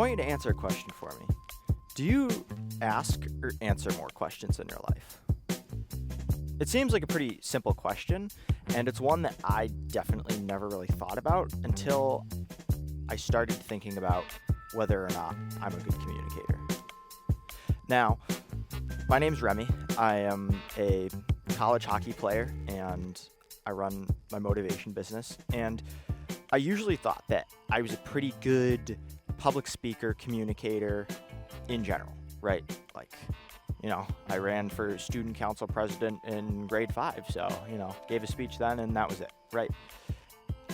want you to answer a question for me. Do you ask or answer more questions in your life? It seems like a pretty simple question, and it's one that I definitely never really thought about until I started thinking about whether or not I'm a good communicator. Now, my name's Remy. I am a college hockey player, and I run my motivation business. And I usually thought that I was a pretty good public speaker, communicator in general, right? Like, I ran for student council president in grade 5, so, gave a speech then and that was it, right?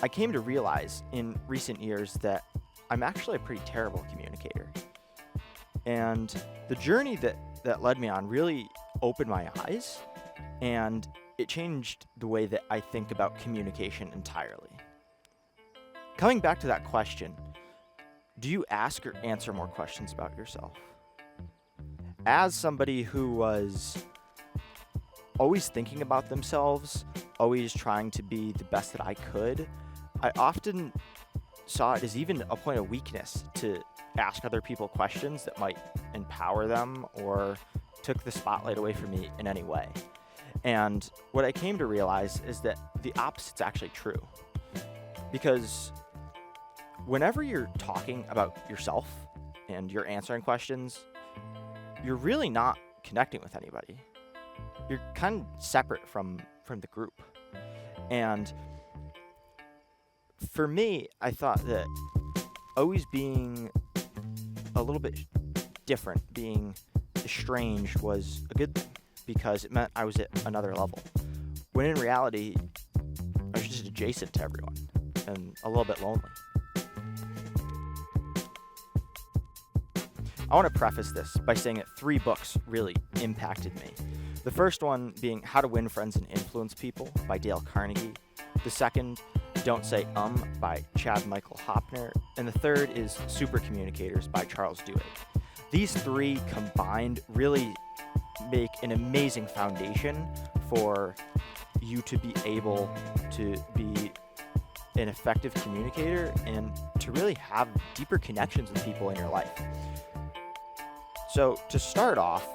I came to realize in recent years that I'm actually a pretty terrible communicator. And the journey that led me on really opened my eyes, and it changed the way that I think about communication entirely. Coming back to that question, do you ask or answer more questions about yourself? As somebody who was always thinking about themselves, always trying to be the best that I could, I often saw it as even a point of weakness to ask other people questions that might empower them or took the spotlight away from me in any way. And what I came to realize is that the opposite's actually true. Because whenever you're talking about yourself and you're answering questions, you're really not connecting with anybody. You're kind of separate from the group. And for me, I thought that always being a little bit different, being estranged, was a good thing because it meant I was at another level. When in reality, I was just adjacent to everyone and a little bit lonely. I want to preface this by saying that 3 books really impacted me. The first one being How to Win Friends and Influence People by Dale Carnegie. The second, Don't Say by Chad Michael Hoeppner. And the third is Super Communicators by Charles Duhigg. These 3 combined really make an amazing foundation for you to be able to be an effective communicator and to really have deeper connections with people in your life. So to start off,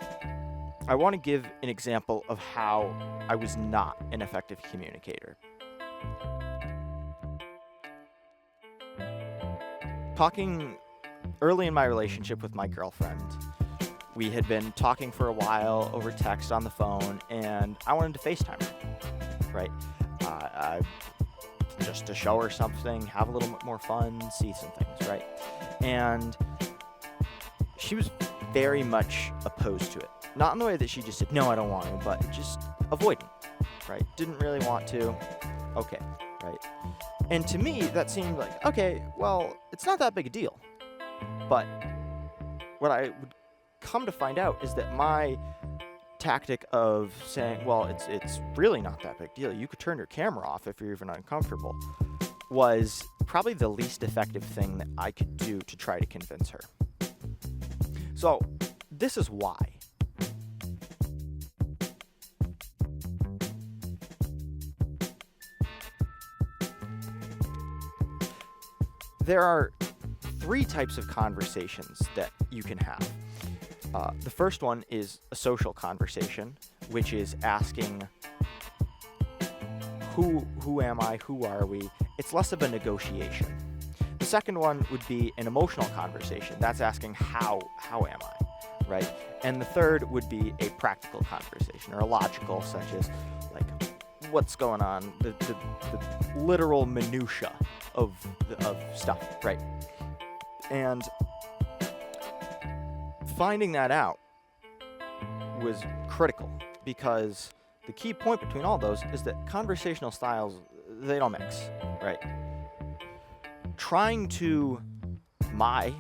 I want to give an example of how I was not an effective communicator. Talking early in my relationship with my girlfriend, we had been talking for a while over text on the phone, and I wanted to FaceTime her, right? Just to show her something, have a little bit more fun, see some things, right? And she was very much opposed to it. Not in the way that she just said, no, I don't want to, but just avoidant, right? Didn't really want to. Okay, right? And to me, that seemed like, okay, well, it's not that big a deal. But what I would come to find out is that my tactic of saying, well, it's really not that big deal, you could turn your camera off if you're even uncomfortable, was probably the least effective thing that I could do to try to convince her. So, this is why. There are 3 types of conversations that you can have. The first one is a social conversation, which is asking, who am I? Who are we? It's less of a negotiation. The second one would be an emotional conversation. That's asking, how am I, right? And the third would be a practical conversation, or a logical, such as, like, what's going on, the literal minutia of stuff, right? And finding that out was critical, because the key point between all those is that conversational styles, they don't mix, right? Trying to my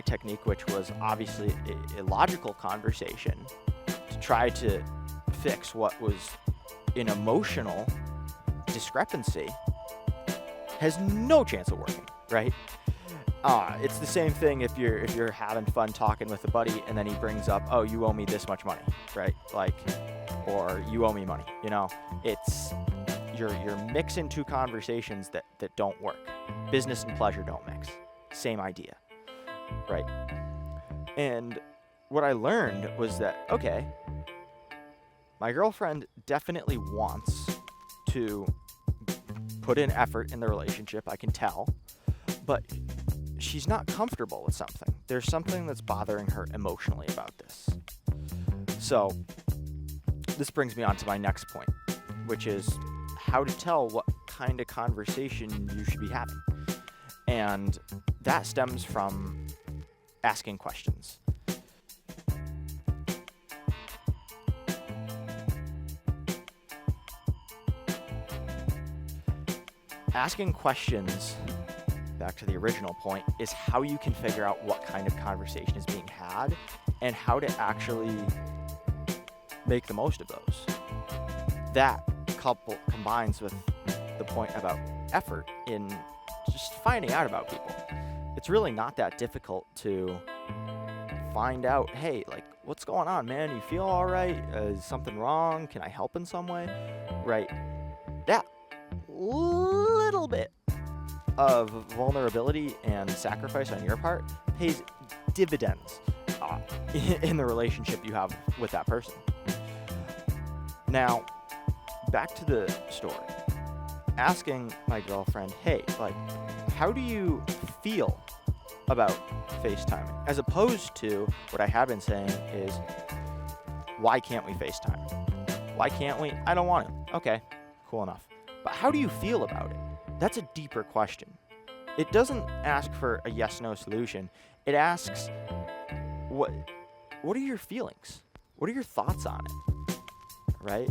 technique, which was obviously a logical conversation, to try to fix what was an emotional discrepancy, has no chance of working, right? It's the same thing if you're having fun talking with a buddy and then he brings up, oh, you owe me this much money, right? Like, or you owe me money, it's you're mixing 2 conversations that don't work. Business and pleasure don't mix. Same idea. right? And what I learned was that, okay, my girlfriend definitely wants to put in effort in the relationship, I can tell, but she's not comfortable with something. There's something that's bothering her emotionally about this. So this brings me on to my next point, which is how to tell what kind of conversation you should be having. And that stems from asking questions. Asking questions, back to the original point, is how you can figure out what kind of conversation is being had and how to actually make the most of those. That combines with the point about effort in just finding out about people. It's really not that difficult to find out, hey, like, what's going on, man? You feel all right? Is something wrong? Can I help in some way? Right? That little bit of vulnerability and sacrifice on your part pays dividends in the relationship you have with that person. Now, back to the story. Asking my girlfriend, hey, like, how do you feel about FaceTiming? As opposed to what I have been saying is, why can't we FaceTime? Why can't we? I don't want to. Okay, cool enough. But how do you feel about it? That's a deeper question. It doesn't ask for a yes-no solution. It asks, what are your feelings? What are your thoughts on it? Right?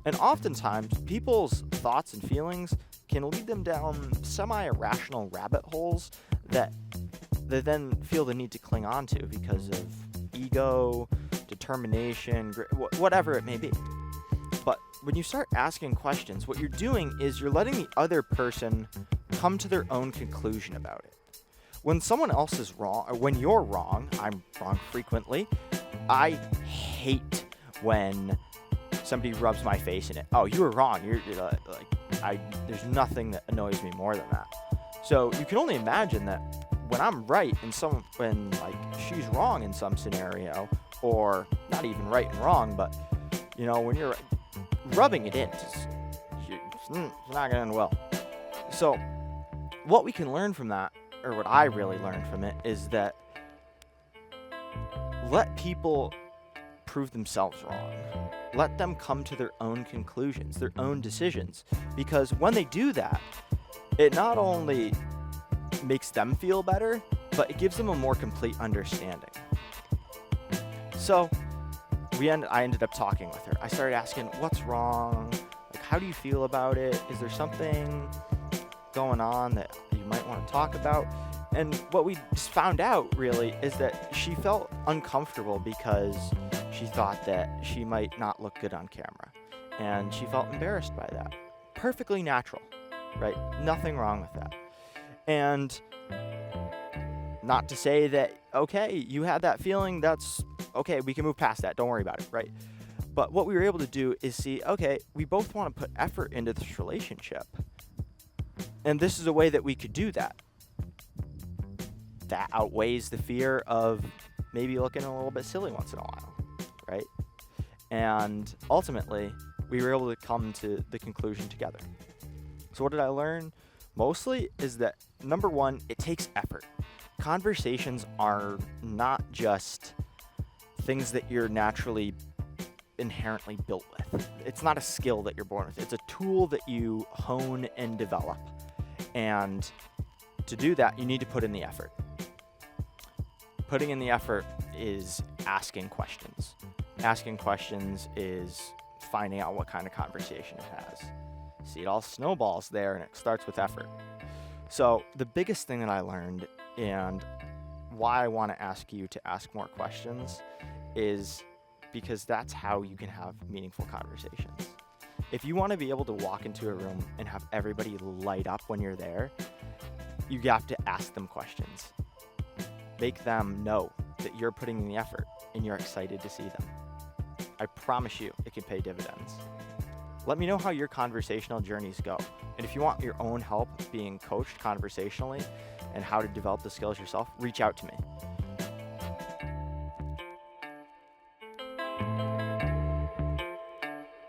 And oftentimes, people's thoughts and feelings can lead them down semi-irrational rabbit holes that they then feel the need to cling on to because of ego, determination, whatever it may be. But when you start asking questions, what you're doing is you're letting the other person come to their own conclusion about it. When someone else is wrong, or when you're wrong, I'm wrong frequently. I hate when somebody rubs my face in it. Oh, you were wrong. There's nothing that annoys me more than that. So you can only imagine that when I'm right and when like she's wrong in some scenario, or not even right and wrong, but you know, when you're rubbing it in, it's not going to end well. So what we can learn from that, or what I really learned from it, is that let people prove themselves wrong. Let them come to their own conclusions, their own decisions. Because when they do that, it not only makes them feel better, but it gives them a more complete understanding. So I ended up talking with her. I started asking, what's wrong? Like, how do you feel about it? Is there something going on that you might want to talk about? And what we just found out, really, is that she felt uncomfortable because she thought that she might not look good on camera. And she felt embarrassed by that. Perfectly natural, right? Nothing wrong with that. And not to say that, okay, you had that feeling, that's okay, we can move past that, don't worry about it, right? But what we were able to do is see, okay, we both want to put effort into this relationship. And this is a way that we could do that. That outweighs the fear of maybe looking a little bit silly once in a while, right? And ultimately, we were able to come to the conclusion together. So what did I learn? Mostly is that, number one, it takes effort. Conversations are not just things that you're naturally inherently built with. It's not a skill that you're born with. It's a tool that you hone and develop. And to do that, you need to put in the effort. Putting in the effort is asking questions. Asking questions is finding out what kind of conversation it has. See, it all snowballs there, and it starts with effort. So the biggest thing that I learned, and why I want to ask you to ask more questions, is because that's how you can have meaningful conversations. If you want to be able to walk into a room and have everybody light up when you're there, you have to ask them questions. Make them know that you're putting in the effort and you're excited to see them. I promise you, it can pay dividends. Let me know how your conversational journeys go. And if you want your own help being coached conversationally, and how to develop the skills yourself, reach out to me.